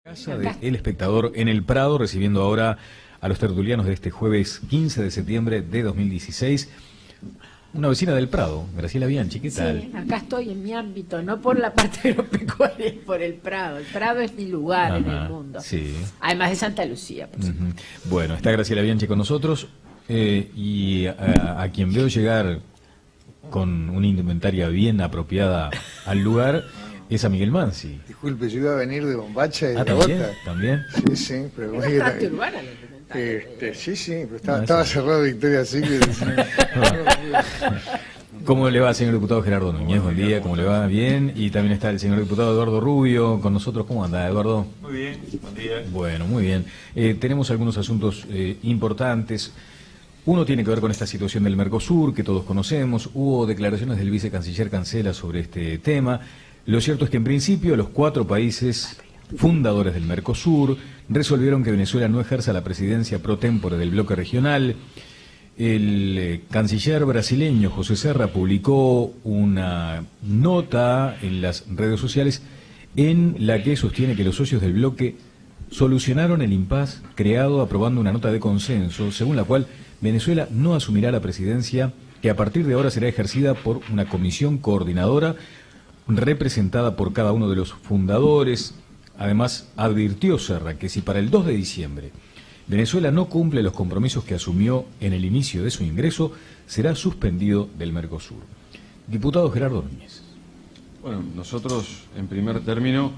Casa de El Espectador en El Prado, recibiendo ahora a los tertulianos de este jueves 15 de septiembre de 2016. Una vecina del Prado, Graciela Bianchi, ¿qué tal? Sí, acá estoy en mi ámbito, no por la parte agropecuaria, es por el Prado. El Prado es mi lugar en el mundo. Sí. Además de Santa Lucía, por supuesto. Bueno, está Graciela Bianchi con nosotros y a quien veo llegar con una indumentaria bien apropiada al lugar es a Miguel Mansi. Disculpe, yo iba a venir de bombacha y de ¿también? bota. ¿También? Sí, sí, pero Es bastante urbana la indumentaria. sí, pero estaba cerrado Victoria, así que... ¿Cómo le va, señor diputado Gerardo Núñez? Buen día, ¿cómo le va? Bien. Y también está el señor diputado Eduardo Rubio con nosotros. ¿Cómo anda, Eduardo? Muy bien, buen día. Bueno, muy bien. Tenemos algunos asuntos importantes. Uno tiene que ver con esta situación del Mercosur, que todos conocemos. Hubo declaraciones del vicecanciller Cancela sobre este tema. Lo cierto es que en principio los 4 países fundadores del Mercosur resolvieron que Venezuela no ejerza la presidencia pro tempore del bloque regional. El canciller brasileño José Serra publicó una nota en las redes sociales en la que sostiene que los socios del bloque solucionaron el impasse creado aprobando una nota de consenso, según la cual Venezuela no asumirá la presidencia, que a partir de ahora será ejercida por una comisión coordinadora representada por cada uno de los fundadores. Además, advirtió Serra que si para el 2 de diciembre Venezuela no cumple los compromisos que asumió en el inicio de su ingreso, será suspendido del Mercosur. Diputado Gerardo Núñez. Bueno, nosotros en primer término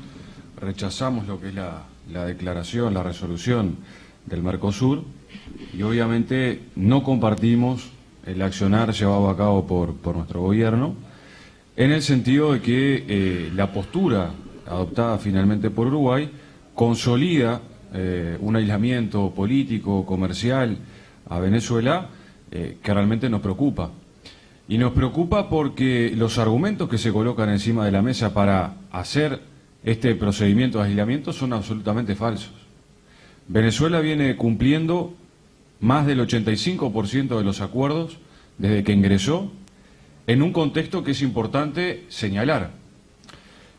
rechazamos lo que es la declaración, la resolución del Mercosur y obviamente no compartimos el accionar llevado a cabo por nuestro gobierno en el sentido de que la postura adoptada finalmente por Uruguay consolida un aislamiento político, comercial a Venezuela que realmente nos preocupa. Y nos preocupa porque los argumentos que se colocan encima de la mesa para hacer este procedimiento de aislamiento son absolutamente falsos. Venezuela viene cumpliendo más del 85% de los acuerdos desde que ingresó, en un contexto que es importante señalar.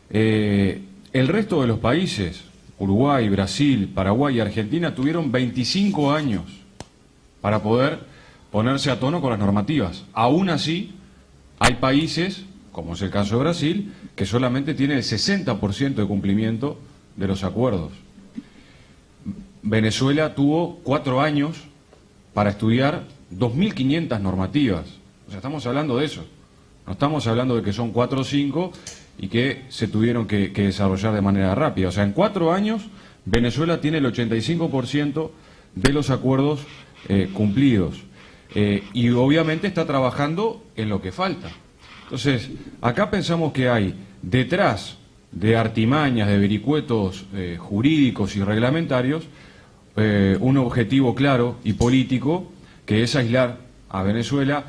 El resto de los países, Uruguay, Brasil, Paraguay y Argentina, tuvieron 25 años para poder ponerse a tono con las normativas. Aún así, hay países, como es el caso de Brasil, que solamente tiene el 60% de cumplimiento de los acuerdos. Venezuela tuvo 4 años para estudiar 2.500 normativas. O sea, estamos hablando de eso. No estamos hablando de que son 4 o 5 y que se tuvieron que desarrollar de manera rápida. O sea, en 4 años Venezuela tiene el 85% de los acuerdos cumplidos. Y obviamente está trabajando en lo que falta. Entonces, acá pensamos que hay detrás de artimañas, de vericuetos jurídicos y reglamentarios, un objetivo claro y político, que es aislar a Venezuela.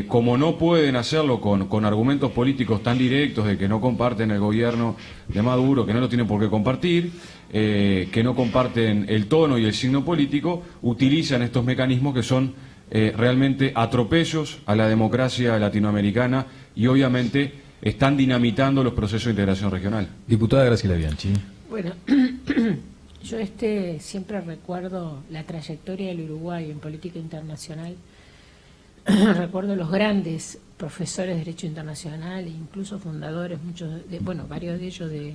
Como no pueden hacerlo con argumentos políticos tan directos de que no comparten el gobierno de Maduro, que no lo tienen por qué compartir, que no comparten el tono y el signo político, utilizan estos mecanismos que son realmente atropellos a la democracia latinoamericana y obviamente están dinamitando los procesos de integración regional. Diputada Graciela Bianchi. Bueno, yo siempre recuerdo la trayectoria del Uruguay en política internacional. Recuerdo los grandes profesores de Derecho Internacional e incluso fundadores, varios de ellos de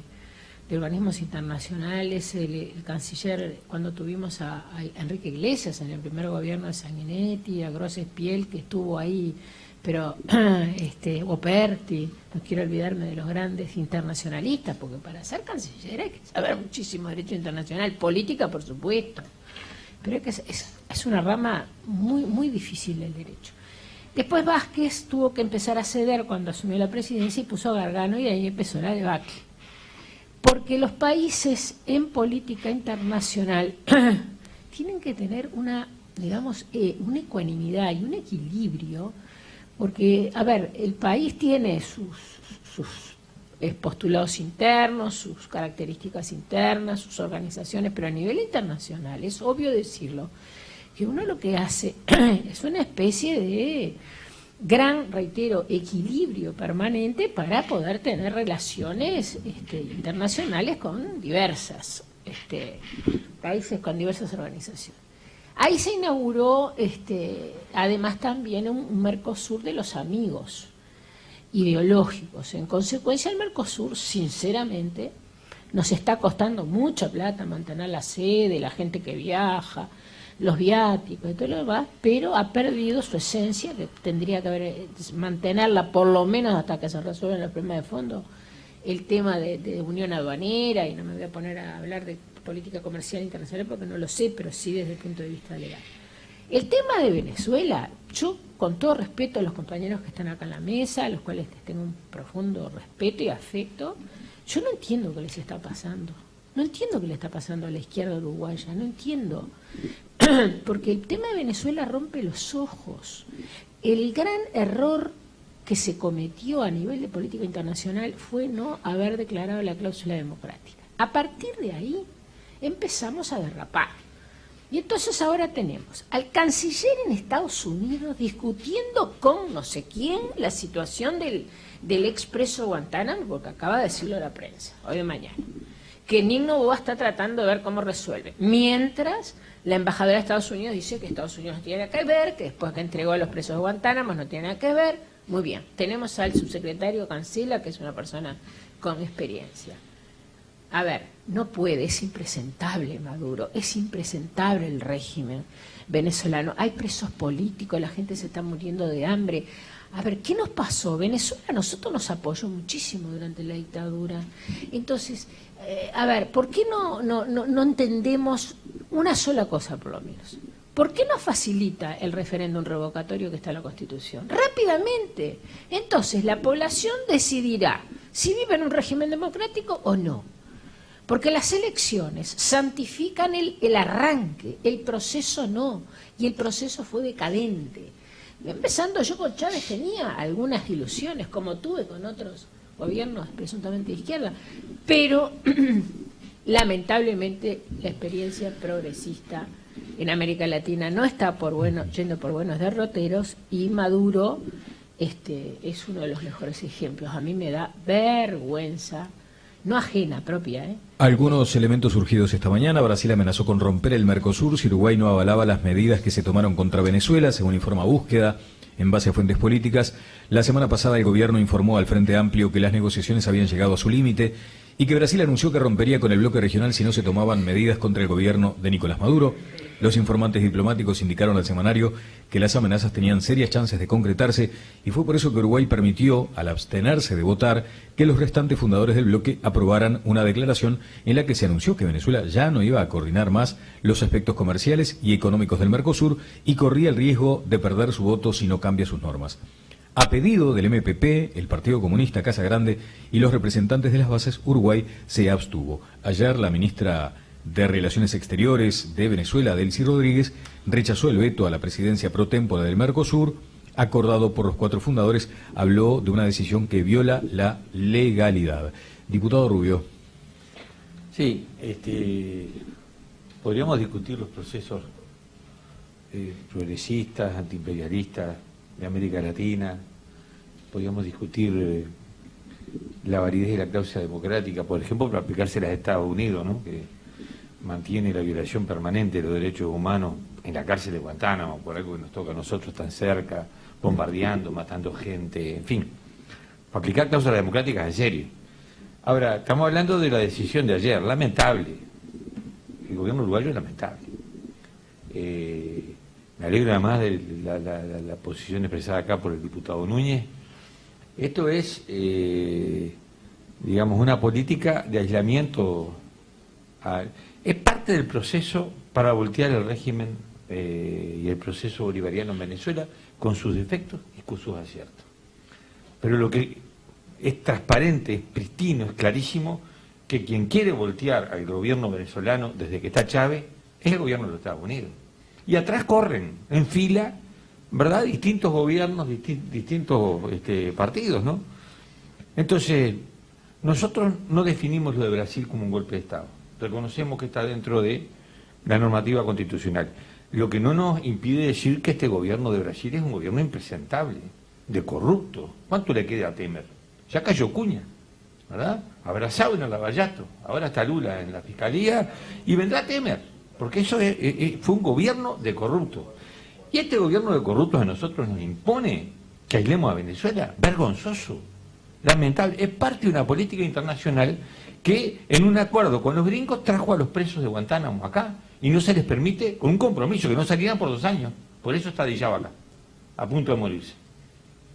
organismos internacionales, el canciller, cuando tuvimos a Enrique Iglesias en el primer gobierno de Sanguinetti, a Grosses Piel, que estuvo ahí, pero Operti, no quiero olvidarme de los grandes internacionalistas, porque para ser canciller hay que saber muchísimo derecho internacional, política por supuesto, pero es una rama muy, muy difícil del derecho. Después Vázquez tuvo que empezar a ceder cuando asumió la presidencia y puso a Gargano y ahí empezó la debacle. Porque los países en política internacional tienen que tener una ecuanimidad y un equilibrio, porque, a ver, el país tiene sus postulados internos, sus características internas, sus organizaciones, pero a nivel internacional, es obvio decirlo, que uno lo que hace es una especie de gran, reitero, equilibrio permanente para poder tener relaciones internacionales con diversas países con diversas organizaciones. Ahí se inauguró, además también un Mercosur de los amigos ideológicos. En consecuencia, el Mercosur, sinceramente, nos está costando mucha plata mantener la sede, la gente que viaja, los viáticos y todo lo demás, pero ha perdido su esencia, que tendría que mantenerla por lo menos hasta que se resuelvan los problemas de fondo, el tema de unión aduanera, y no me voy a poner a hablar de política comercial internacional porque no lo sé, pero sí desde el punto de vista legal. El tema de Venezuela, yo con todo respeto a los compañeros que están acá en la mesa, a los cuales tengo un profundo respeto y afecto, yo no entiendo qué les está pasando. No entiendo qué le está pasando a la izquierda uruguaya, no entiendo. Porque el tema de Venezuela rompe los ojos. El gran error que se cometió a nivel de política internacional fue no haber declarado la cláusula democrática. A partir de ahí empezamos a derrapar. Y entonces ahora tenemos al canciller en Estados Unidos discutiendo con no sé quién la situación del expreso Guantánamo, porque acaba de decirlo la prensa, hoy de mañana, que Nino Noboa está tratando de ver cómo resuelve. Mientras la embajadora de Estados Unidos dice que Estados Unidos no tiene nada que ver, que después que entregó a los presos de Guantánamo no tiene nada que ver. Muy bien, tenemos al subsecretario Cancela, que es una persona con experiencia. A ver, no puede, es impresentable Maduro, es impresentable el régimen venezolano. Hay presos políticos, la gente se está muriendo de hambre. A ver, ¿qué nos pasó? Venezuela a nosotros nos apoyó muchísimo durante la dictadura. Entonces, a ver, ¿por qué no entendemos una sola cosa por lo menos? ¿Por qué no facilita el referéndum revocatorio que está en la Constitución? Rápidamente. Entonces, la población decidirá si vive en un régimen democrático o no. Porque las elecciones santifican el arranque, el proceso no, y el proceso fue decadente. Empezando, yo con Chávez tenía algunas ilusiones, como tuve con otros gobiernos presuntamente de izquierda, pero lamentablemente la experiencia progresista en América Latina no está yendo por buenos derroteros, y Maduro es uno de los mejores ejemplos. A mí me da vergüenza, no ajena, propia. Algunos elementos surgidos esta mañana. Brasil amenazó con romper el Mercosur si Uruguay no avalaba las medidas que se tomaron contra Venezuela, según informa Búsqueda, en base a fuentes políticas. La semana pasada el gobierno informó al Frente Amplio que las negociaciones habían llegado a su límite y que Brasil anunció que rompería con el bloque regional si no se tomaban medidas contra el gobierno de Nicolás Maduro. Los informantes diplomáticos indicaron al semanario que las amenazas tenían serias chances de concretarse, y fue por eso que Uruguay permitió, al abstenerse de votar, que los restantes fundadores del bloque aprobaran una declaración en la que se anunció que Venezuela ya no iba a coordinar más los aspectos comerciales y económicos del Mercosur y corría el riesgo de perder su voto si no cambia sus normas. A pedido del MPP, el Partido Comunista, Casa Grande y los representantes de las bases, Uruguay se abstuvo. Ayer la ministra de Relaciones Exteriores de Venezuela, Delcy Rodríguez, rechazó el veto a la presidencia pro tempore del Mercosur, acordado por los 4 fundadores. Habló de una decisión que viola la legalidad. Diputado Rubio. Sí, podríamos discutir los procesos progresistas, antiimperialistas de América Latina, podríamos discutir la validez de la cláusula democrática, por ejemplo, para aplicárselas a Estados Unidos, ¿no?, que mantiene la violación permanente de los derechos humanos en la cárcel de Guantánamo, por algo que nos toca a nosotros tan cerca, bombardeando, matando gente, en fin, para aplicar cláusulas democráticas en serio. Ahora, estamos hablando de la decisión de ayer, lamentable. El gobierno uruguayo es lamentable. Me alegro además de la posición expresada acá por el diputado Núñez. Esto es, digamos, una política de aislamiento. Es parte del proceso para voltear el régimen y el proceso bolivariano en Venezuela, con sus defectos y con sus aciertos. Pero lo que es transparente, es pristino, es clarísimo, que quien quiere voltear al gobierno venezolano desde que está Chávez es el gobierno de los Estados Unidos. Y atrás corren en fila, ¿verdad?, distintos gobiernos, distintos partidos, ¿no? Entonces, nosotros no definimos lo de Brasil como un golpe de Estado. Reconocemos que está dentro de la normativa constitucional. Lo que no nos impide decir que este gobierno de Brasil es un gobierno impresentable, de corrupto. ¿Cuánto le queda a Temer? Ya cayó Cuña. ¿verdad? Abrazado en el Lavallato, ahora está Lula en la Fiscalía y vendrá Temer, porque eso fue un gobierno de corruptos. Y este gobierno de corruptos a nosotros nos impone que aislemos a Venezuela, vergonzoso, lamentable. Es parte de una política internacional que en un acuerdo con los gringos trajo a los presos de Guantánamo acá y no se les permite, con un compromiso, que no salieran por 2 años. Por eso está Dillaba acá, a punto de morirse.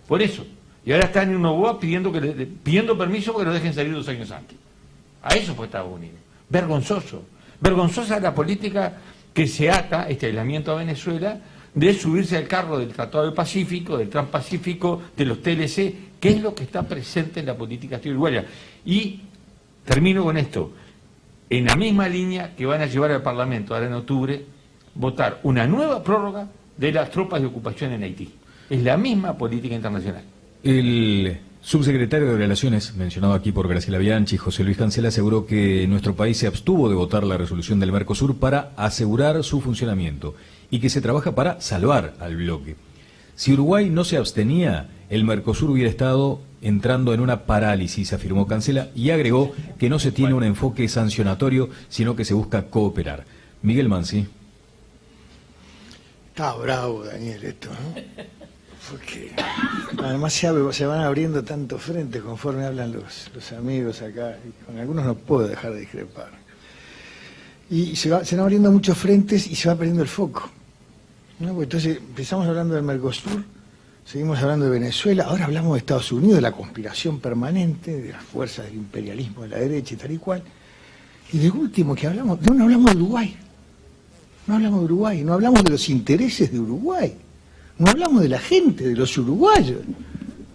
Por eso. Y ahora están en Novoa pidiendo permiso para que lo dejen salir 2 años antes. A eso fue Estados Unidos. Vergonzoso. Vergonzosa la política que se ata, este aislamiento a Venezuela, de subirse al carro del Tratado del Pacífico, del Transpacífico, de los TLC, que es lo que está presente en la política uruguaya. Y termino con esto. En la misma línea que van a llevar al Parlamento ahora en octubre, votar una nueva prórroga de las tropas de ocupación en Haití. Es la misma política internacional. El subsecretario de Relaciones, mencionado aquí por Graciela Bianchi, José Luis Cancela, aseguró que nuestro país se abstuvo de votar la resolución del Mercosur para asegurar su funcionamiento y que se trabaja para salvar al bloque. Si Uruguay no se abstenía, el Mercosur hubiera estado entrando en una parálisis, afirmó Cancela, y agregó que no se tiene un enfoque sancionatorio, sino que se busca cooperar. Miguel Mansi. Está bravo, Daniel, esto, ¿no? Porque además se van abriendo tantos frentes conforme hablan los amigos acá, y con algunos no puedo dejar de discrepar. Y se van abriendo muchos frentes y se va perdiendo el foco, ¿no? Porque entonces empezamos hablando del Mercosur, seguimos hablando de Venezuela, ahora hablamos de Estados Unidos, de la conspiración permanente, de las fuerzas del imperialismo de la derecha y tal y cual. Y de último que hablamos, no hablamos de Uruguay. No hablamos de Uruguay, no hablamos de los intereses de Uruguay. No hablamos de la gente, de los uruguayos,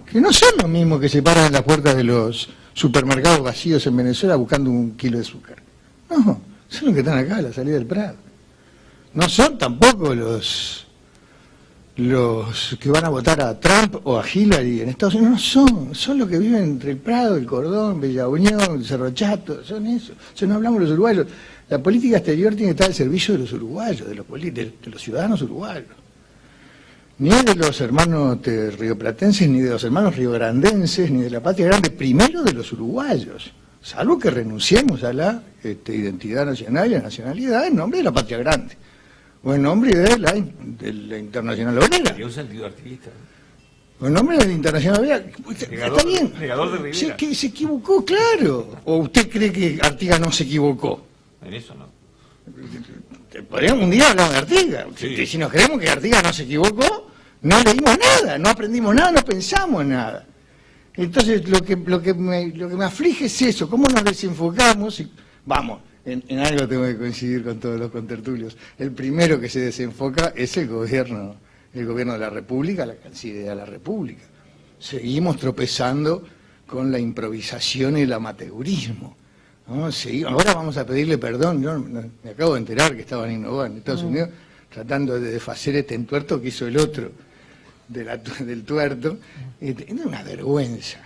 que no son los mismos que se paran en las puertas de los supermercados vacíos en Venezuela buscando 1 kilo de azúcar. No, son los que están acá a la salida del Prado. No son tampoco los que van a votar a Trump o a Hillary en Estados Unidos. No son los que viven entre el Prado, el Cordón, Bella Unión, Cerro Chato, son eso. O sea, no hablamos de los uruguayos. La política exterior tiene que estar al servicio de los uruguayos, de los ciudadanos uruguayos. Ni de los hermanos rioplatenses, ni de los hermanos riograndenses, ni de la patria grande, primero de los uruguayos, salvo que renunciemos a la identidad nacional y a la nacionalidad en nombre de la patria grande, o en nombre de la Internacional Obrera. Tiene un sentido artista. O en nombre de la Internacional Obrera. Está bien. Negador de Rivera. Se equivocó, claro. ¿O usted cree que Artigas no se equivocó? En eso no. Podríamos un día hablar de Artigas. Sí. Si nos creemos que Artigas no se equivocó, no leímos nada, no aprendimos nada, no pensamos nada. Entonces lo que me aflige es eso, cómo nos desenfocamos y vamos, en algo tengo que coincidir con todos los contertulios. El primero que se desenfoca es el gobierno de la República, la Cancillería de la República. Seguimos tropezando con la improvisación y el amateurismo, ¿no? Ahora vamos a pedirle perdón. Yo me acabo de enterar que estaban en Estados Unidos tratando de desfacer este entuerto que hizo el otro del tuerto. Es una vergüenza,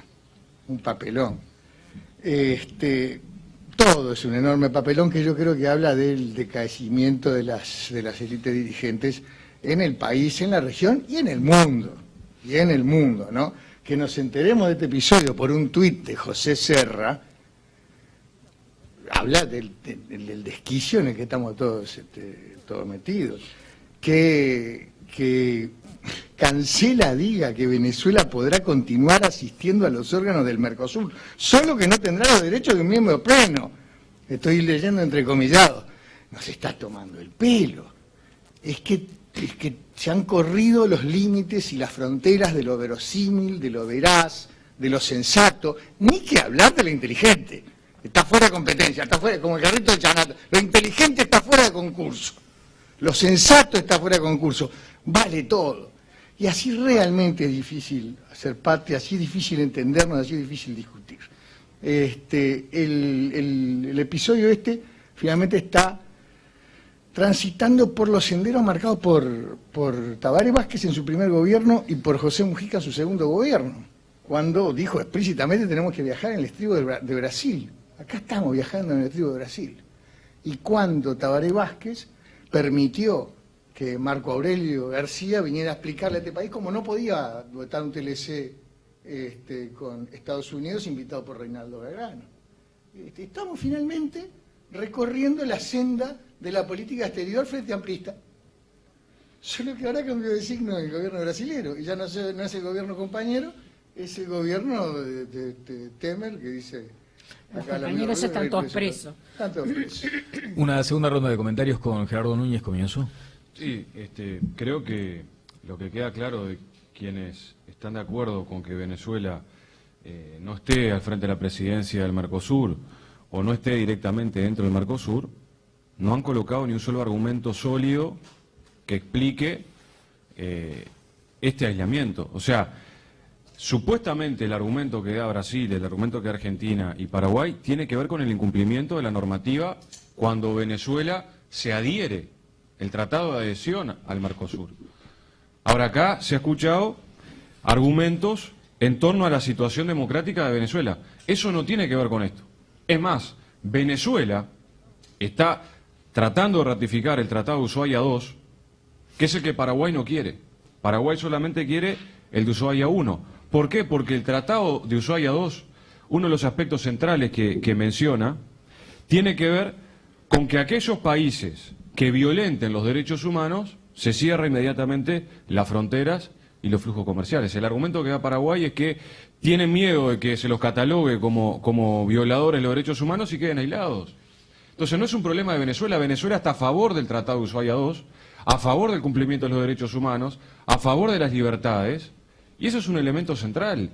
un papelón. Todo es un enorme papelón que yo creo que habla del decaecimiento de las élites dirigentes en el país, en la región y en el mundo. ¿No? Que nos enteremos de este episodio por un tuit de José Serra, habla del desquicio en el que estamos todos metidos. Que Cancela diga que Venezuela podrá continuar asistiendo a los órganos del Mercosur, solo que no tendrá los derechos de un miembro pleno. Estoy leyendo entrecomillado. Nos está tomando el pelo. Es que se han corrido los límites y las fronteras de lo verosímil, de lo veraz, de lo sensato, ni que hablar de lo inteligente. Está fuera de competencia, está fuera, como el carrito del Chanato. Lo inteligente está fuera de concurso. Lo sensato está fuera de concurso. Vale todo. Y así realmente es difícil hacer patria, así es difícil entendernos, así es difícil discutir. El episodio finalmente está transitando por los senderos marcados por Tabaré Vázquez en su primer gobierno y por José Mujica en su segundo gobierno, cuando dijo explícitamente tenemos que viajar en el estribo de Brasil. Acá estamos viajando en el estribo de Brasil. Y cuando Tabaré Vázquez permitió que Marco Aurelio García viniera a explicarle a este país cómo no podía votar un TLC con Estados Unidos, invitado por Reinaldo Belgrano. Estamos finalmente recorriendo la senda de la política exterior frente amplista. Solo que ahora cambió de signo el gobierno brasileño, y ya no es el gobierno compañero, es el gobierno de Temer, que dice... Los compañeros están todos presos. Están todos presos. Una segunda ronda de comentarios con Gerardo Núñez, comienzo. Sí, creo que lo que queda claro de quienes están de acuerdo con que Venezuela no esté al frente de la presidencia del Mercosur o no esté directamente dentro del Mercosur, no han colocado ni un solo argumento sólido que explique este aislamiento. O sea, supuestamente el argumento que da Brasil, el argumento que da Argentina y Paraguay tiene que ver con el incumplimiento de la normativa cuando Venezuela se adhiere el tratado de adhesión al Mercosur. Ahora acá se ha escuchado argumentos en torno a la situación democrática de Venezuela. Eso no tiene que ver con esto. Es más, Venezuela está tratando de ratificar el Tratado de Ushuaia II, que es el que Paraguay no quiere. Paraguay solamente quiere el de Ushuaia I. ¿Por qué? Porque el Tratado de Ushuaia II, uno de los aspectos centrales que menciona, tiene que ver con que aquellos países que violenten los derechos humanos se cierra inmediatamente las fronteras y los flujos comerciales. El argumento que da Paraguay es que tienen miedo de que se los catalogue como violadores de los derechos humanos y queden aislados. Entonces no es un problema de Venezuela. Venezuela está a favor del Tratado de Ushuaia II, a favor del cumplimiento de los derechos humanos, a favor de las libertades, y eso es un elemento central.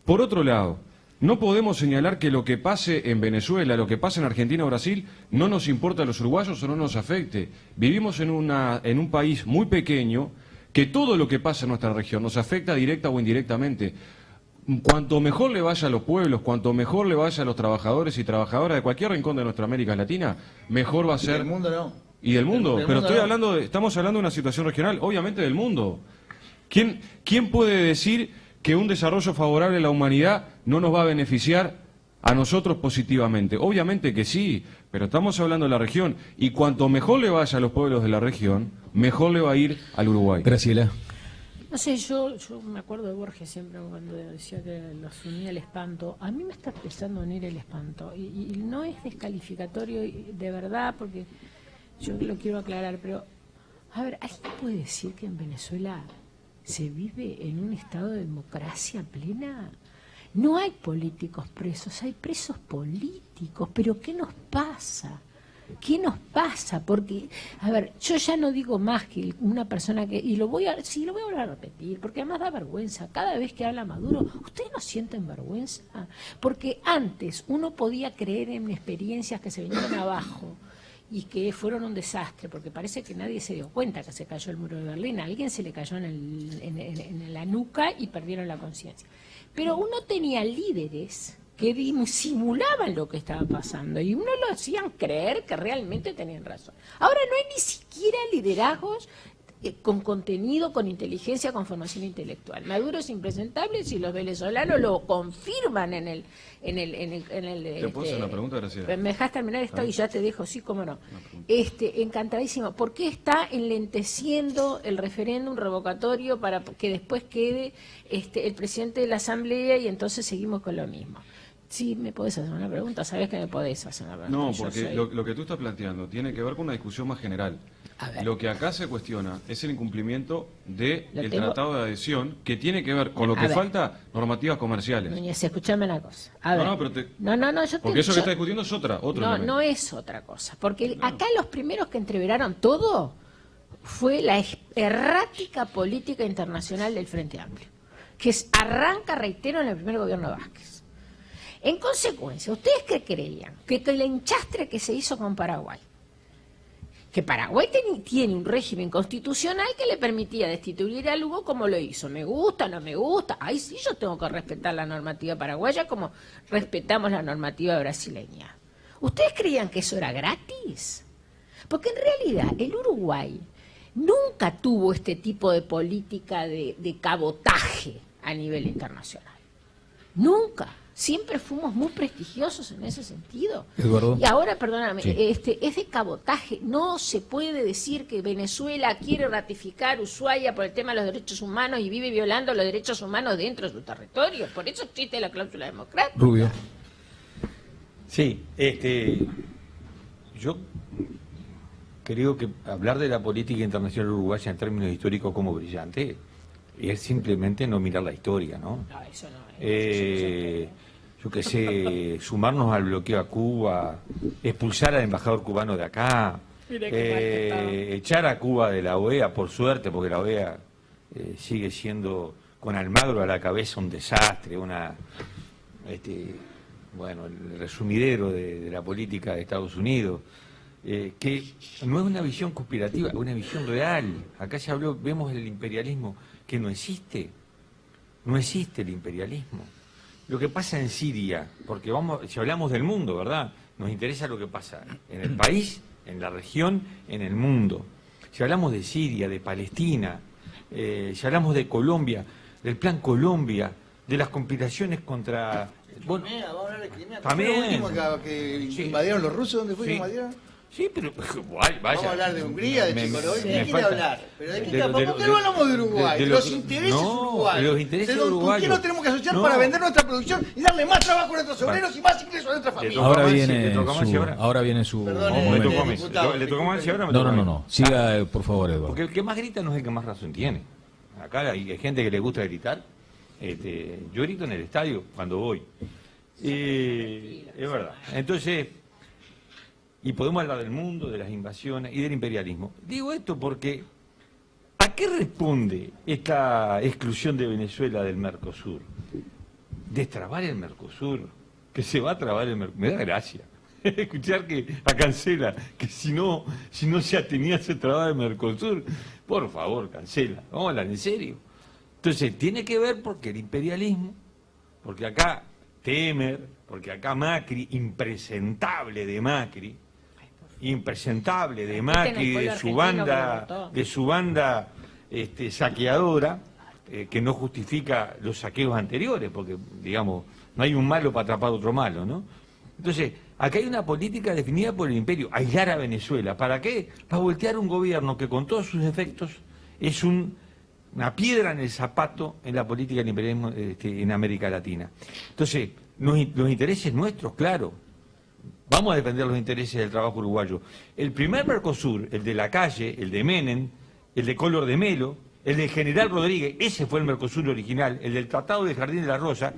Por otro lado, no podemos señalar que lo que pase en Venezuela, lo que pase en Argentina o Brasil, no nos importa a los uruguayos o no nos afecte. Vivimos en un país muy pequeño que todo lo que pasa en nuestra región nos afecta directa o indirectamente. Cuanto mejor le vaya a los pueblos, cuanto mejor le vaya a los trabajadores y trabajadoras de cualquier rincón de nuestra América Latina, mejor va a ser... Y del mundo no. Y del mundo, Del pero mundo estamos hablando de una situación regional, obviamente del mundo. ¿Quién puede decir que un desarrollo favorable a la humanidad no nos va a beneficiar a nosotros positivamente? Obviamente que sí, pero estamos hablando de la región, y cuanto mejor le vaya a los pueblos de la región, mejor le va a ir al Uruguay. Graciela. No sé, yo me acuerdo de Borges siempre cuando decía que los unía el espanto. A mí me está empezando a unir el espanto, y no es descalificatorio de verdad, porque yo lo quiero aclarar, pero a ver, ¿alguien puede decir que en Venezuela se vive en un estado de democracia plena? No hay políticos presos, hay presos políticos. ¿Pero qué nos pasa? ¿Qué nos pasa? Porque, a ver, yo ya no digo más que una persona que... Y lo voy a volver a repetir, porque además da vergüenza. Cada vez que habla Maduro, ¿ustedes no sienten vergüenza? Porque antes uno podía creer en experiencias que se vinieron abajo y que fueron un desastre, porque parece que nadie se dio cuenta que se cayó el muro de Berlín. A alguien se le cayó en la nuca y perdieron la conciencia. Pero uno tenía líderes que simulaban lo que estaba pasando y uno lo hacían creer que realmente tenían razón. Ahora no hay ni siquiera liderazgos con contenido, con inteligencia, con formación intelectual. Maduro es impresentable si los venezolanos lo confirman en el ¿Te puedo hacer una pregunta, Graciela? ¿Me dejas terminar esto? Y ya te dejo, sí, cómo no. Encantadísimo. ¿Por qué está enlenteciendo el referéndum revocatorio para que después quede el presidente de la Asamblea y entonces seguimos con lo mismo? Sí, me podés hacer una pregunta, sabés que me podés hacer una pregunta. No, porque lo que tú estás planteando tiene que ver con una discusión más general. Lo que acá se cuestiona es el incumplimiento del tratado de adhesión, que tiene que ver con lo que falta normativas comerciales. Núñez, escúchame una cosa. A ver. No, yo porque eso que está discutiendo es otro elemento. No es otra cosa, porque acá los primeros que entreveraron todo fue la errática política internacional del Frente Amplio, que arranca, reitero, en el primer gobierno de Vázquez. En consecuencia, ¿ustedes qué creían? Que el enchastre que se hizo con Paraguay, que Paraguay tiene un régimen constitucional que le permitía destituir a Lugo como lo hizo. Me gusta, no me gusta. Ay, sí, yo tengo que respetar la normativa paraguaya como respetamos la normativa brasileña. ¿Ustedes creían que eso era gratis? Porque en realidad el Uruguay nunca tuvo este tipo de política de cabotaje a nivel internacional. Nunca. siempre fuimos muy prestigiosos en ese sentido. Eduardo. Y ahora, perdóname, Sí. es de cabotaje. No se puede decir que Venezuela quiere ratificar Ushuaia por el tema de los derechos humanos y vive violando los derechos humanos dentro de su territorio. Por eso existe la cláusula democrática. Rubio. Sí, yo creo que hablar de la política internacional uruguaya en términos históricos como brillante es simplemente no mirar la historia, ¿no? No, eso no Yo qué sé, sumarnos al bloqueo a Cuba, expulsar al embajador cubano de acá, Mira qué mal que estaba. echar a Cuba de la OEA, por suerte, porque la OEA sigue siendo, con Almagro a la cabeza, un desastre, bueno, el resumidero de la política de Estados Unidos, que no es una visión conspirativa, es una visión real. Acá se habló, vemos el imperialismo, que no existe el imperialismo. Lo que pasa en Siria, porque si hablamos del mundo, ¿verdad? Nos interesa lo que pasa en el país, en la región, en el mundo. Si hablamos de Siria, de Palestina, si hablamos de Colombia, del Plan Colombia, de las conspiraciones contra... Bueno, Crimea, vamos a hablar de Crimea. también. ¿Fue lo último que Sí. invadieron los rusos? ¿Dónde fue que Sí. invadieron? Sí, pero vaya. Vamos a hablar de Hungría, de Chicoroy. ¿De qué quiere falta- hablar? ¿Pero de qué de- ¿Por qué de- no hablamos de Uruguay? de De lo los que- intereses no, uruguayos. de los intereses ¿Con uruguayos. qué nos tenemos que asociar No. para vender nuestra producción y darle más trabajo a nuestros obreros y más ingresos a nuestra familia? tocó Ahora Mansi, viene le tocó Mansi ahora. ahora viene su Perdón, Me momento. tocó a mí. diputado, ¿Le tocó Mansi ahora o me No, tocó no, a mí? no, no. Siga, por favor, Eduardo. Porque el que más grita no es el que más razón tiene. Acá hay gente que le gusta gritar. Yo grito en el estadio cuando voy. Es verdad. Entonces, y podemos hablar del mundo, de las invasiones y del imperialismo. Digo esto porque, ¿a qué responde esta exclusión de Venezuela del Mercosur? Destrabar el Mercosur, que se va a trabar el Mercosur. Me da gracia escuchar a Cancela, que si no se atenía a se trababa el Mercosur. Por favor, Cancela, vamos a hablar en serio. Entonces, tiene que ver porque el imperialismo, porque acá Temer, porque acá Macri, impresentable de Macri, de su banda saqueadora, que no justifica los saqueos anteriores, porque, digamos, no hay un malo para atrapar otro malo, ¿no? Entonces, acá hay una política definida por el imperio, aislar a Venezuela. ¿Para qué? Para voltear un gobierno que con todos sus defectos es una piedra en el zapato en la política del imperialismo en América Latina. Entonces, los intereses nuestros, claro, vamos a defender los intereses del trabajo uruguayo. El primer Mercosur, el de Lacalle, el de Menem, el de Collor de Melo, el de General Rodríguez, ese fue el Mercosur original, el del Tratado del Jardín de la Rosa,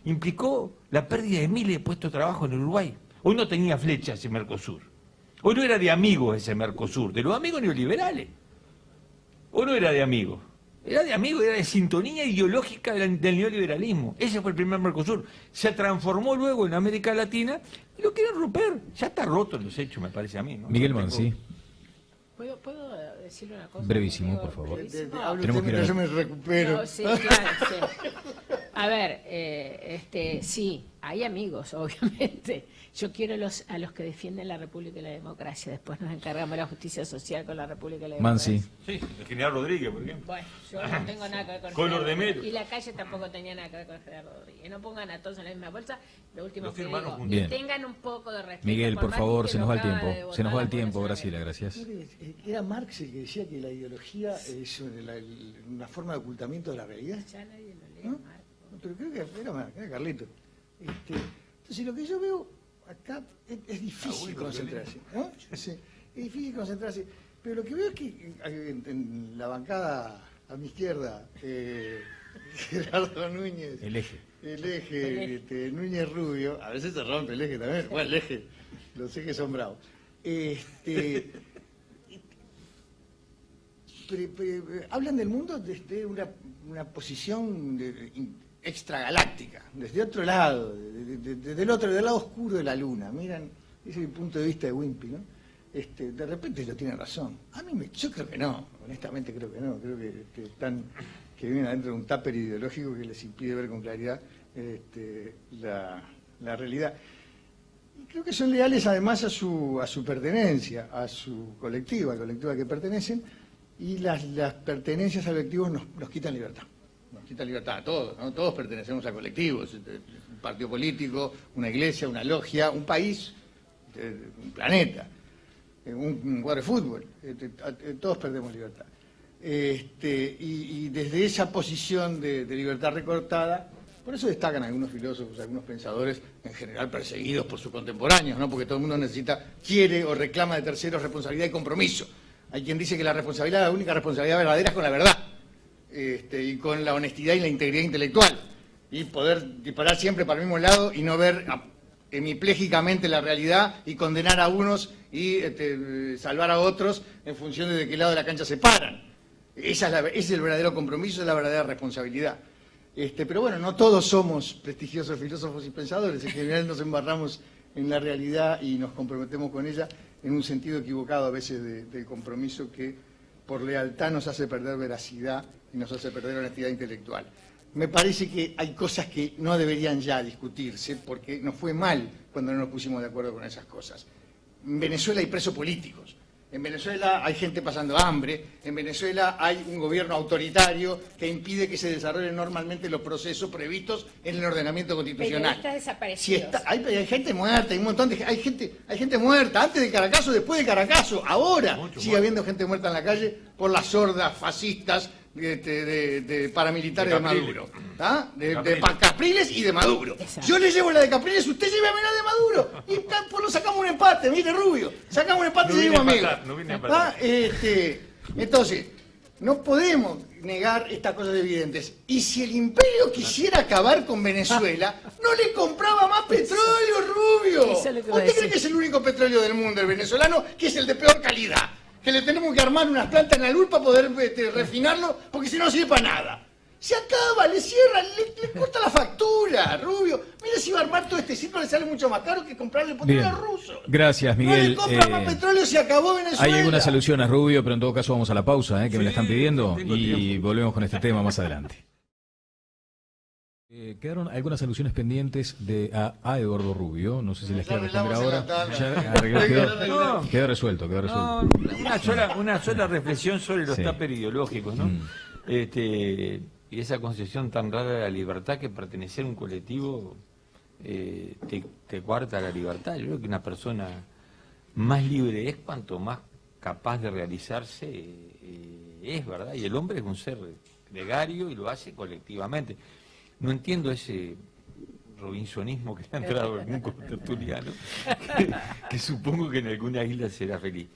implicó la pérdida de miles de puestos de trabajo en Uruguay. Hoy no tenía flecha ese Mercosur. Hoy no era de amigos ese Mercosur, de los amigos neoliberales. Hoy no era de amigos. Era de sintonía ideológica del neoliberalismo. Ese fue el primer Mercosur. Se transformó luego en América Latina y lo quieren romper. Ya está roto en los hechos, me parece a mí, ¿no? Miguel No tengo- Mansi. ¿Puedo decirle una cosa? Brevísimo, Digo, por favor. brevísimo. Hablo Tenemos usted que ir a mientras yo me recupero. No, sí, claro, sí. A ver, sí, hay amigos, obviamente. Yo quiero a los que defienden la República y la democracia. Después nos encargamos de la justicia social con la República y la democracia. Mansi. Sí, el General Rodríguez, por ejemplo. Bueno, yo no tengo nada que ver con Collor de Gerardo. Melo. Y la calle tampoco tenía nada que ver con Gerardo Rodríguez. No pongan a todos en la misma bolsa. Lo último Lo que firmaron digo, juntos. y Bien. tengan un poco de respeto. Miguel, por más favor, que se lo nos va el acaba de tiempo. votar Se nos va el la tiempo, población Graciela, gracias. Era Marx el que decía que la ideología es una forma de ocultamiento de la realidad. Ya nadie lo lee, ¿No? Marco. No, pero creo que era Carlito. Entonces lo que yo veo acá es difícil concentrarse, ¿no? Sí, es difícil concentrarse. Pero lo que veo es que en la bancada a mi izquierda, Gerardo Núñez, El eje. Núñez Rubio, a veces se rompe el eje también, bueno, el eje, los ejes son bravos. Hablan del mundo desde una posición extragaláctica, desde otro lado, desde del lado oscuro de la luna. Miran, ese es el punto de vista de Wimpy, ¿no? De repente lo tiene razón. Yo creo que no, honestamente creo que no. Creo que viven adentro de un tupper ideológico que les impide ver con claridad la realidad. Y creo que son leales además a su pertenencia, a su colectivo, al colectivo al que pertenecen, y las pertenencias al colectivo nos quitan libertad. Nos quitan libertad a todos, ¿no? Todos pertenecemos a colectivos. partido político, una iglesia, una logia, un país, un planeta, un jugador de fútbol. Todos perdemos libertad. Y desde esa posición de libertad recortada, por eso destacan algunos filósofos, algunos pensadores, en general perseguidos por sus contemporáneos, ¿no? Porque todo el mundo quiere o reclama de terceros responsabilidad y compromiso. Hay quien dice que la única responsabilidad verdadera es con la verdad, y con la honestidad y la integridad intelectual, y poder disparar siempre para el mismo lado y no ver hemiplégicamente la realidad y condenar a unos y salvar a otros en función de qué lado de la cancha se paran. Ese es el verdadero compromiso, es la verdadera responsabilidad. Pero bueno, no todos somos prestigiosos filósofos y pensadores, en general nos embarramos en la realidad y nos comprometemos con ella en un sentido equivocado a veces del compromiso que por lealtad nos hace perder veracidad y nos hace perder honestidad intelectual. Me parece que hay cosas que no deberían ya discutirse porque nos fue mal cuando no nos pusimos de acuerdo con esas cosas. En Venezuela hay presos políticos. En Venezuela hay gente pasando hambre, en Venezuela hay un gobierno autoritario que impide que se desarrollen normalmente los procesos previstos en el ordenamiento constitucional. Periodistas desaparecidos. Hay gente muerta, hay un montón de hay gente muerta, antes de Caracazo, después de Caracazo, ahora sigue habiendo gente muerta en la calle por las hordas fascistas de paramilitares de Maduro, de Capriles y de Maduro. Exacto. Yo le llevo la de Capriles, usted lleve a mí la de Maduro y pues lo sacamos un empate, mire Rubio, sacamos un empate y seguimos amigos. Entonces, no podemos negar estas cosas evidentes. Y si el imperio quisiera acabar con Venezuela, no le compraba más petróleo, Rubio. ¿Usted cree que es el único petróleo del mundo, el venezolano, que es el de peor calidad? Que le tenemos que armar unas plantas en la luz para poder refinarlo, porque si no sirve para nada. Se acaba, le cierra, le corta la factura, Rubio. Mira, si va a armar todo este ciclo le sale mucho más caro que comprarle petróleo ruso. Gracias, Miguel. No le compra más petróleo, se acabó Venezuela. Hay algunas alusiones, Rubio, pero en todo caso vamos a la pausa, que me la están pidiendo, y volvemos con este tema más adelante. Quedaron algunas alusiones pendientes a Eduardo Rubio, no sé si les quiero responder ahora. Quedó resuelto. No, una sola reflexión sobre los tapers ideológicos, ¿no? Y esa concepción tan rara de la libertad, que pertenecer a un colectivo te coarta la libertad. Yo creo que una persona más libre es cuanto más capaz de realizarse es, ¿verdad? Y el hombre es un ser gregario y lo hace colectivamente. No entiendo ese robinsonismo que le ha entrado en un contertuliano, que supongo que en alguna isla será feliz.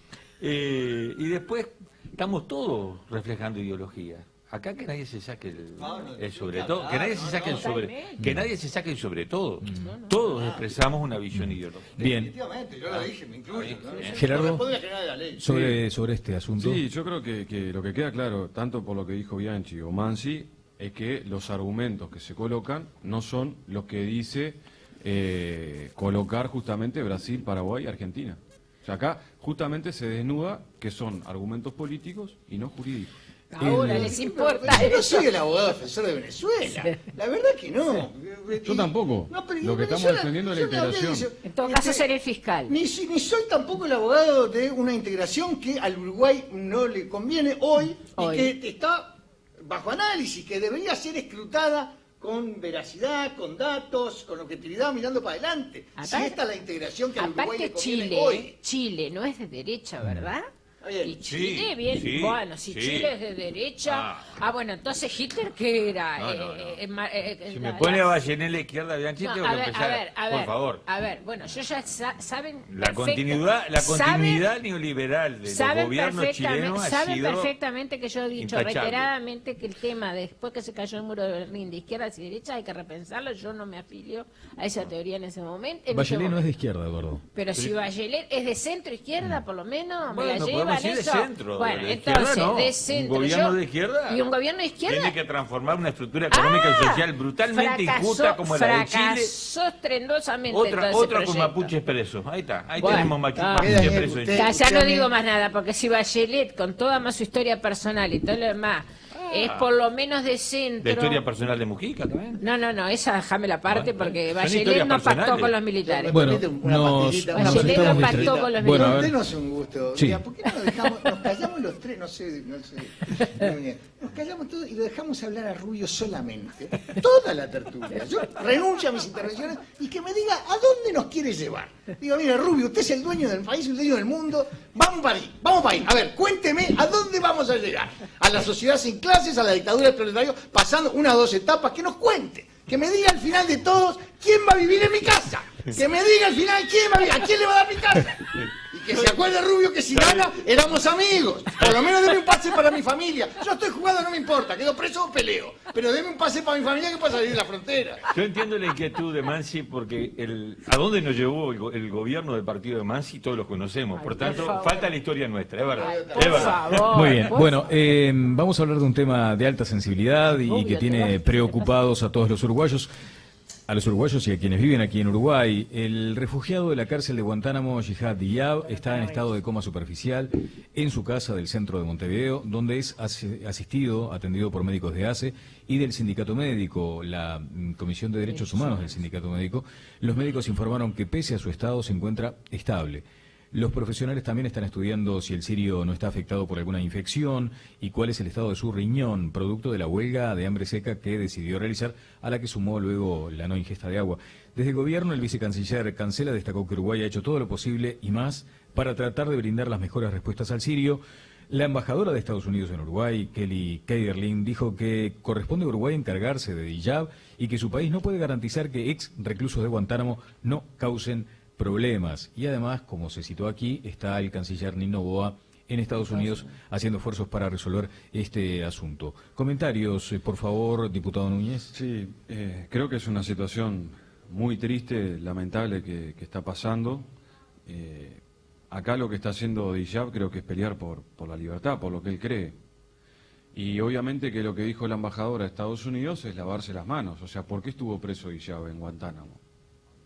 Y después estamos todos reflejando ideología. Acá que nadie se saque el sobre todo, que nadie se saque el sobre todo. Todos expresamos una visión ideológica. Bien. Definitivamente, yo lo dije, me incluyo. Gerardo, Sí. sobre este asunto. Sí, yo creo que lo que queda claro, tanto por lo que dijo Bianchi o Mansi, es que los argumentos que se colocan no son los que dice colocar justamente Brasil, Paraguay y Argentina. O sea, acá justamente se desnuda que son argumentos políticos y no jurídicos. Ahora les importa. Yo no soy el abogado defensor de Venezuela. La verdad que no. Yo tampoco. No, pero Lo que estamos defendiendo es la integración. En todo caso seré fiscal. Ni soy tampoco el abogado de una integración que al Uruguay no le conviene hoy. Y que está bajo análisis, que debería ser escrutada con veracidad, con datos, con objetividad, mirando para adelante. Si esta es la integración que al Uruguay le conviene hoy. Chile no es de derecha, ¿verdad? Bien. Y Chile, Sí, bien, sí, bueno, si sí. Chile es de derecha, bueno, entonces Hitler, ¿qué era? Si me pone a Bachelet en la izquierda, Bianchi, tengo que empezar, por favor. A ver, bueno, yo ya saben La continuidad neoliberal de los gobiernos chilenos ha saben sido perfectamente que yo he dicho intachable. reiteradamente que el tema, después que se cayó el muro de Berlín, de izquierdas y derechas, hay que repensarlo. Yo no me afilio a esa teoría en ese momento. Bachelet no es de izquierda, Eduardo. Pero si Bachelet es de centro izquierda, por lo menos, me la Bueno, llevan podemos decir de eso. centro. Bueno, de izquierda, entonces, no. de centro. Un gobierno de izquierda. Y un gobierno de izquierda. Tiene que transformar una estructura económica y social brutalmente injusta como la de Chile. Fracasó estrendosamente Otra todo ese con proyecto. mapuches presos. Ahí está. Ahí Bueno, tenemos mapuches presos. Ya no digo más nada, porque si Bachelet, con toda más su historia personal y todo lo demás, es por lo menos de centro. ¿La historia personal de Mujica también? No, esa déjame la parte Bueno, porque son Bachelet historias no pactó personales. con los militares. Bueno, Una nos pastillita, una Bachelet estamos no pactó distrayendo. con los Bueno, a militares. ver. Denos un gusto. Sí. Mira, ¿por qué no nos callamos los tres? No sé. Núñez. Nos callamos todos y lo dejamos hablar a Rubio solamente. Toda la tertulia. Yo renuncio a mis intervenciones y que me diga a dónde nos quiere llevar. Digo, mira, Rubio, usted es el dueño del país, el dueño del mundo. Vamos para ahí. A ver, cuénteme a dónde vamos a llegar. A la sociedad sin clases, a la dictadura del proletario, pasando una o dos etapas, que nos cuente. Que me diga al final de todos quién va a vivir en mi casa. Que me diga al final quién va a vivir, a quién le va a dar mi casa. Y que se acuerde Rubio que si gana éramos amigos. Por lo menos deme un pase para mi familia. Yo estoy jugando, no me importa, quedo preso o peleo. Pero deme un pase para mi familia que pasa salir de la frontera. Yo entiendo la inquietud de Mansi porque a dónde nos llevó el gobierno del partido de Mansi todos los conocemos. Por tanto, falta la historia nuestra, es verdad. Por Es verdad. favor. Muy bien, por bueno, vamos a hablar de un tema de alta sensibilidad y Obvio, que te tiene vas a preocupados a todos los uruguayos. A los uruguayos y a quienes viven aquí en Uruguay, el refugiado de la cárcel de Guantánamo, Jihad Diab, está en estado de coma superficial en su casa del centro de Montevideo, donde es atendido por médicos de ACE y del Sindicato Médico, la Comisión de Derechos Humanos del Sindicato Médico. Los médicos informaron que pese a su estado se encuentra estable. Los profesionales también están estudiando si el sirio no está afectado por alguna infección y cuál es el estado de su riñón, producto de la huelga de hambre seca que decidió realizar, a la que sumó luego la no ingesta de agua. Desde el gobierno, el vicecanciller Cancela destacó que Uruguay ha hecho todo lo posible y más para tratar de brindar las mejores respuestas al sirio. La embajadora de Estados Unidos en Uruguay, Kelly Keiderlin, dijo que corresponde a Uruguay encargarse de Diab y que su país no puede garantizar que ex reclusos de Guantánamo no causen problemas. Y además, como se citó aquí, está el canciller Nino Boa en Estados Unidos haciendo esfuerzos para resolver este asunto. Comentarios, por favor, diputado Núñez. Sí, creo que es una situación muy triste, lamentable que está pasando. Acá lo que está haciendo Diab creo que es pelear por la libertad, por lo que él cree. Y obviamente que lo que dijo la embajadora de Estados Unidos es lavarse las manos. O sea, ¿por qué estuvo preso Diab en Guantánamo?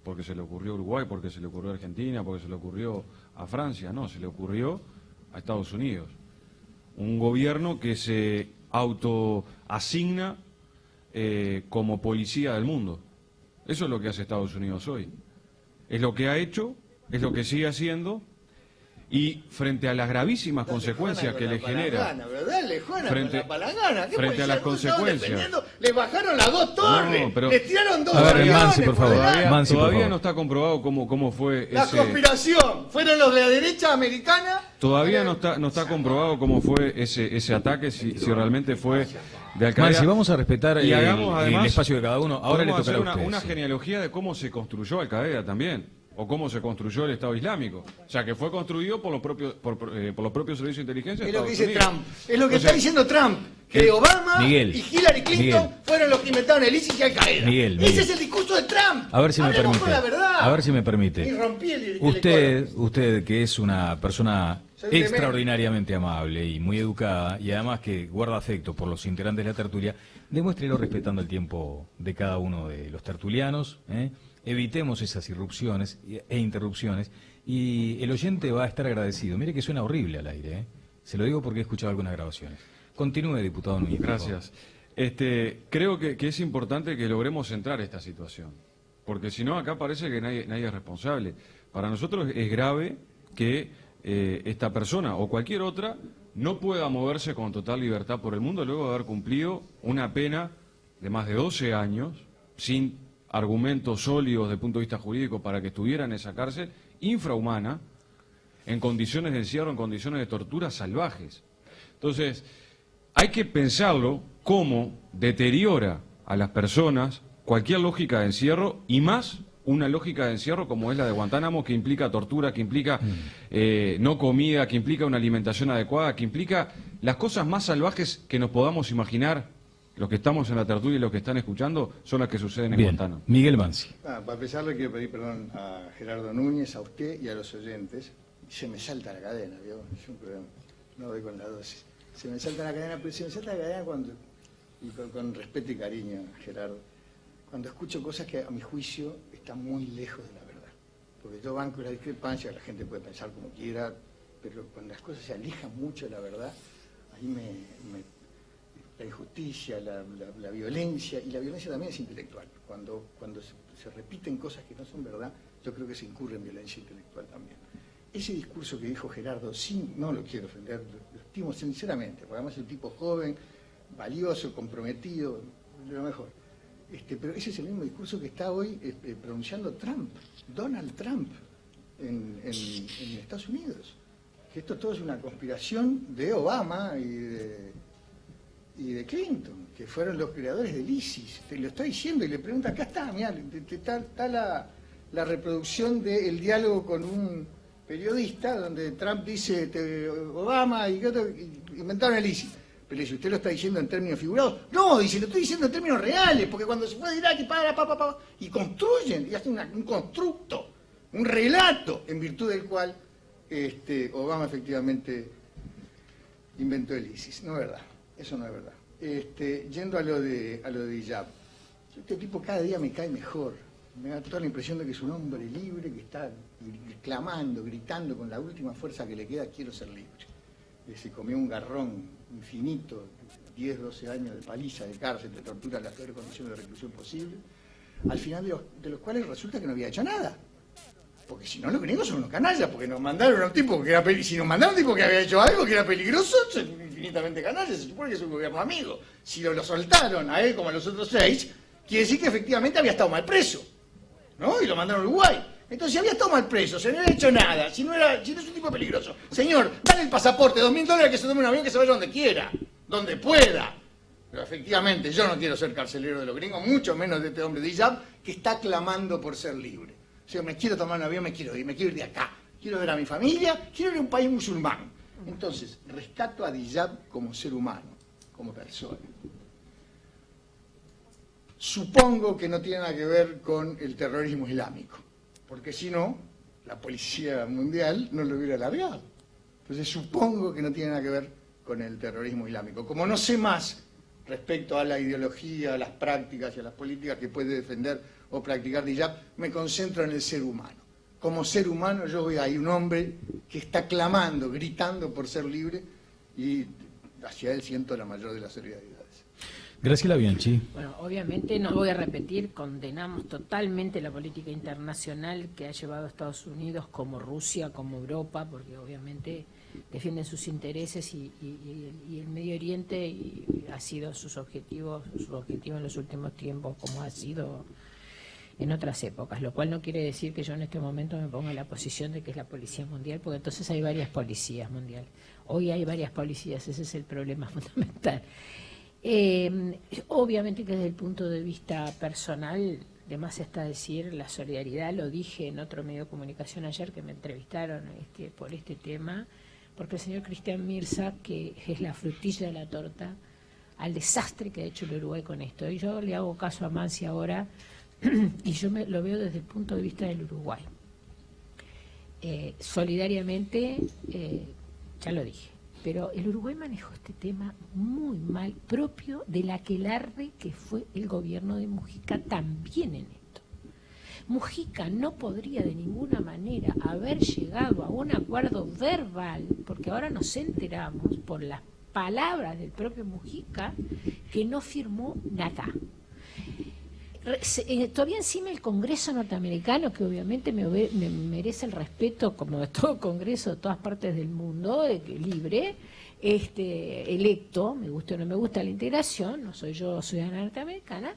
¿Porque se le ocurrió a Uruguay? ¿Porque se le ocurrió a Argentina? ¿Porque se le ocurrió a Francia? No, se le ocurrió a Estados Unidos. Un gobierno que se autoasigna como policía del mundo. Eso es lo que hace Estados Unidos hoy. Es lo que ha hecho, es lo que sigue haciendo, y frente a las gravísimas consecuencias que le genera... Frente a las consecuencias. Le bajaron las dos torres, No, pero- le tiraron dos A ver, aviones Mansi, por favor. delante. Mansi, por Todavía favor. no está comprobado cómo fue La ese... conspiración, fueron los de la derecha americana. Todavía no está comprobado cómo fue ese ataque, si realmente fue de Al-Qaeda. Mansi, vamos a respetar Y el hagamos, además, espacio de cada uno. Ahora le podemos tocará hacer a usted. una sí. genealogía de cómo se construyó Al-Qaeda también, o cómo se construyó el Estado Islámico. O sea, que fue construido por los propios servicios de inteligencia de Es lo que Estados dice Unidos. Trump. Es lo que O sea, está diciendo Trump. Que Obama Miguel, y Hillary Clinton Miguel. fueron los que inventaron el ISIS y Al Qaeda. Miguel. Ese es el discurso de Trump. A ver si me Hablemos permite. con la verdad. A ver si me permite. Y rompí el Usted que es una persona Soy tremendo. extraordinariamente amable y muy educada y además que guarda afecto por los integrantes de la tertulia, demuéstrelo respetando el tiempo de cada uno de los tertulianos, ¿eh? Evitemos esas irrupciones e interrupciones y el oyente va a estar agradecido. Mire que suena horrible al aire, ¿eh? Se lo digo porque he escuchado algunas grabaciones. Continúe, diputado Núñez. por favor. Gracias. Creo que es importante que logremos centrar esta situación, porque si no acá parece que nadie es responsable. Para nosotros es grave que esta persona o cualquier otra no pueda moverse con total libertad por el mundo luego de haber cumplido una pena de más de 12 años sin argumentos sólidos desde el punto de vista jurídico para que estuviera en esa cárcel infrahumana, en condiciones de encierro, en condiciones de tortura salvajes. Entonces, hay que pensarlo cómo deteriora a las personas cualquier lógica de encierro y más una lógica de encierro como es la de Guantánamo, que implica tortura, que implica no comida, que implica una alimentación adecuada, que implica las cosas más salvajes que nos podamos imaginar. Los que estamos en la tertulia y los que están escuchando son las que suceden en Bien, Guantánamo. Miguel Mansi. Para empezar le quiero pedir perdón a Gerardo Núñez, a usted y a los oyentes. Se me salta la cadena, ¿vio? Es un problema. No voy con la dosis. Se me salta la cadena, pero se me salta la cadena cuando, y con respeto y cariño, Gerardo, cuando escucho cosas que a mi juicio están muy lejos de la verdad. Porque yo banco la discrepancia, la gente puede pensar como quiera, pero cuando las cosas se alejan mucho de la verdad, ahí la injusticia, la violencia, y la violencia también es intelectual. Cuando se repiten cosas que no son verdad, yo creo que se incurre en violencia intelectual también. Ese discurso que dijo Gerardo, no lo quiero ofender, lo estimo sinceramente, porque además es un tipo joven, valioso, comprometido, lo mejor. Pero ese es el mismo discurso que está hoy pronunciando Trump, Donald Trump, en Estados Unidos. Que esto todo es una conspiración de Obama y de Clinton, que fueron los creadores del ISIS. Te lo está diciendo y le pregunta, acá está, mirá, está la reproducción del diálogo con un periodista donde Trump dice Obama y inventaron el ISIS. Pero dice, ¿usted lo está diciendo en términos figurados? No, dice, lo estoy diciendo en términos reales, porque cuando se fue de Irak y construyen, y hacen un constructo, un relato en virtud del cual Obama efectivamente inventó el ISIS. No es verdad, eso no es verdad. Yendo a lo de Iyad, este tipo cada día me cae mejor. Me da toda la impresión de que es un hombre libre que está clamando, gritando con la última fuerza que le queda, quiero ser libre. Se comió un garrón infinito, 10, 12 años de paliza, de cárcel, de tortura, las peores condiciones de reclusión posible, al final de los cuales resulta que no había hecho nada. Porque si no, los gringos son unos canallas, porque nos mandaron a un tipo que era si nos mandaron a un tipo que había hecho algo que era peligroso, son infinitamente canallas, se supone que es un gobierno amigo. Si lo soltaron a él como a los otros 6, quiere decir que efectivamente había estado mal preso, ¿no? Y lo mandaron a Uruguay. Entonces, si había estado mal preso, si no había hecho nada, si no es un tipo peligroso, señor, dale el pasaporte, $2.000 que se tome un avión, que se vaya donde quiera, donde pueda. Pero efectivamente, yo no quiero ser carcelero de los gringos, mucho menos de este hombre de Iyad, que está clamando por ser libre. O sea, me quiero tomar un avión, me quiero ir de acá, quiero ver a mi familia, quiero ir a un país musulmán. Entonces, rescato a Iyad como ser humano, como persona. Supongo que no tiene nada que ver con el terrorismo islámico, porque si no, la policía mundial no lo hubiera largado. Entonces supongo que no tiene nada que ver con el terrorismo islámico. Como no sé más respecto a la ideología, a las prácticas y a las políticas que puede defender o practicar Iyad, me concentro en el ser humano. Como ser humano yo veo ahí un hombre que está clamando, gritando por ser libre, y hacia él siento la mayor de las solidaridades. Graciela Bianchi. Bueno, obviamente no voy a repetir, condenamos totalmente la política internacional que ha llevado a Estados Unidos, como Rusia, como Europa, porque obviamente defienden sus intereses y el Medio Oriente ha sido su objetivo en los últimos tiempos, como ha sido en otras épocas, lo cual no quiere decir que yo en este momento me ponga en la posición de que es la policía mundial, porque entonces hay varias policías mundiales. Hoy hay varias policías, ese es el problema fundamental. Obviamente que desde el punto de vista personal, de más está decir la solidaridad, lo dije en otro medio de comunicación ayer que me entrevistaron por este tema, porque el señor Cristian Mirza, que es la frutilla de la torta, al desastre que ha hecho el Uruguay con esto. Y yo le hago caso a Mansi ahora, y yo lo veo desde el punto de vista del Uruguay. Solidariamente, ya lo dije, pero el Uruguay manejó este tema muy mal, propio del aquelarre que fue el gobierno de Mujica también en esto. Mujica no podría de ninguna manera haber llegado a un acuerdo verbal, porque ahora nos enteramos por las palabras del propio Mujica que no firmó nada. Todavía encima el Congreso norteamericano, que obviamente me merece el respeto, como de todo Congreso de todas partes del mundo, libre, electo, me gusta o no me gusta la integración, no soy yo ciudadana norteamericana,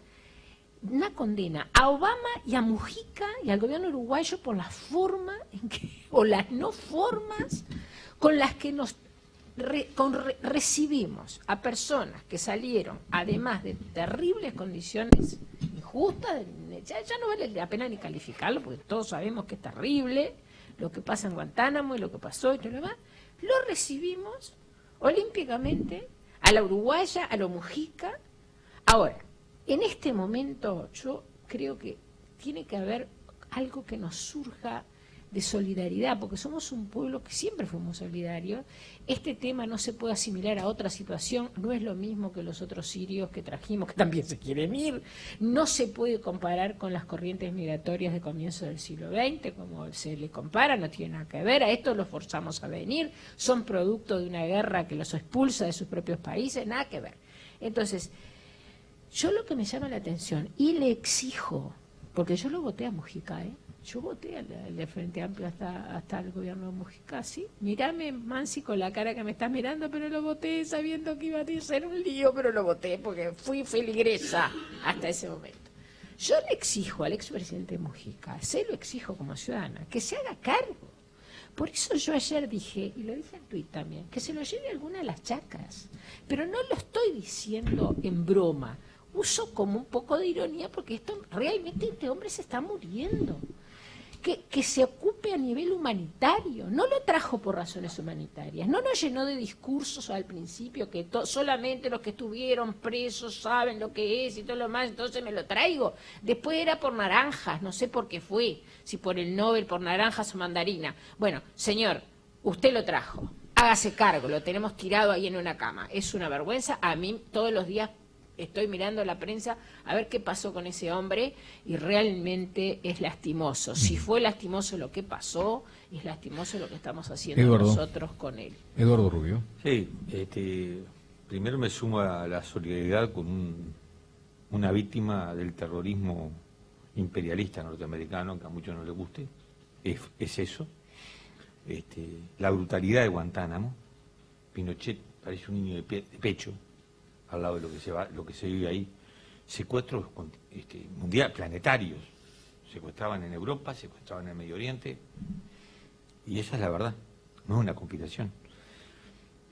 una condena a Obama y a Mujica y al gobierno uruguayo por la forma o las no formas con las que nos recibimos a personas que salieron, además de terribles condiciones injustas, ya no vale la pena ni calificarlo, porque todos sabemos que es terrible lo que pasa en Guantánamo y lo que pasó y todo lo demás, lo recibimos olímpicamente a la uruguaya, a la Mujica. Ahora, en este momento yo creo que tiene que haber algo que nos surja de solidaridad, porque somos un pueblo que siempre fuimos solidarios. Este tema no se puede asimilar a otra situación, no es lo mismo que los otros sirios que trajimos, que también se quieren ir, no se puede comparar con las corrientes migratorias de comienzo del siglo XX, como se le compara, no tiene nada que ver, a estos los forzamos a venir, son producto de una guerra que los expulsa de sus propios países, nada que ver. Entonces, yo lo que me llama la atención, y le exijo, porque yo lo voté a Mujica, yo voté al Frente Amplio hasta el gobierno de Mujica, ¿sí? Mírame, Mansi, con la cara que me estás mirando, pero lo voté sabiendo que iba a ser un lío, pero lo voté porque fui feligresa hasta ese momento. Yo le exijo al expresidente Mujica, se lo exijo como ciudadana, que se haga cargo. Por eso yo ayer dije, y lo dije en tuit también, que se lo lleve alguna de las chacras. Pero no lo estoy diciendo en broma. Uso como un poco de ironía porque esto realmente este hombre se está muriendo. Que se ocupe a nivel humanitario. No lo trajo por razones humanitarias. No nos llenó de discursos al principio que solamente los que estuvieron presos saben lo que es y todo lo más, entonces me lo traigo. Después era por naranjas, no sé por qué fue, si por el Nobel, por naranjas o mandarina. Bueno, señor, usted lo trajo. Hágase cargo, lo tenemos tirado ahí en una cama. Es una vergüenza. A mí todos los días estoy mirando la prensa a ver qué pasó con ese hombre y realmente es lastimoso. Si fue lastimoso lo que pasó, es lastimoso lo que estamos haciendo nosotros con él. Eduardo Rubio. Sí, primero me sumo a la solidaridad con una víctima del terrorismo imperialista norteamericano, que a muchos no les guste, es eso. La brutalidad de Guantánamo. Pinochet parece un niño de pecho al lado de lo que se vive ahí. Secuestros mundial, planetarios. Secuestraban en Europa, secuestraban en el Medio Oriente. Y esa es la verdad, no es una conspiración.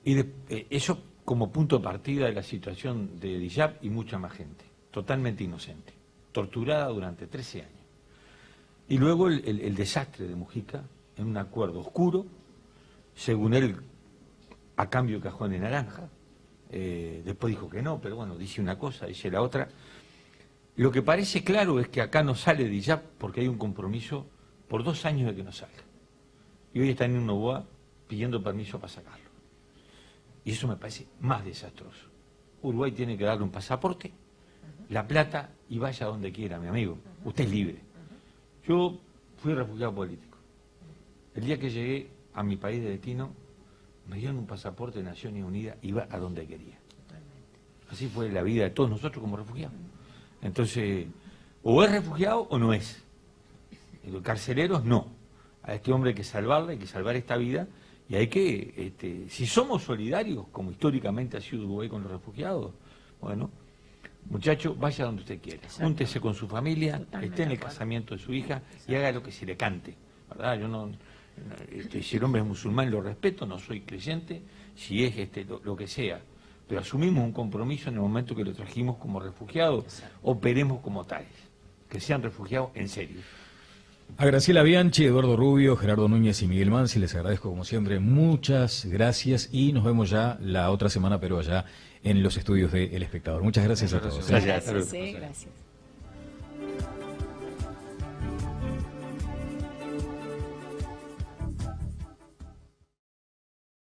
Y eso como punto de partida de la situación de Diyab y mucha más gente, totalmente inocente, torturada durante 13 años. Y luego el desastre de Mujica en un acuerdo oscuro, según él, a cambio de cajón de naranja. Después dijo que no, pero bueno, dice una cosa, dice la otra. Lo que parece claro es que acá no sale Diyab porque hay un compromiso por 2 años de que no salga. Y hoy están en Novoa pidiendo permiso para sacarlo. Y eso me parece más desastroso. Uruguay tiene que darle un pasaporte, la plata y vaya a donde quiera, mi amigo. Usted es libre. Yo fui refugiado político. El día que llegué a mi país de destino, me dieron un pasaporte de Naciones Unidas, iba a donde quería. Así fue la vida de todos nosotros como refugiados. Entonces, o es refugiado o no es. Los carceleros no. A este hombre hay que salvarle, hay que salvar esta vida, y hay que, si somos solidarios, como históricamente ha sido Uruguay con los refugiados, bueno, muchacho, vaya donde usted quiera. Júntese con su familia, esté en el casamiento de su hija y haga lo que se le cante. ¿Verdad? Yo no... si el hombre es musulmán lo respeto, no soy creyente, si es lo que sea, pero asumimos un compromiso en el momento que lo trajimos como refugiados, operemos como tales, que sean refugiados en serio. A Graciela Bianchi, Eduardo Rubio, Gerardo Núñez y Miguel Mansi les agradezco como siempre, muchas gracias y nos vemos ya la otra semana, pero allá en los estudios de El Espectador. Muchas gracias a todos. Gracias.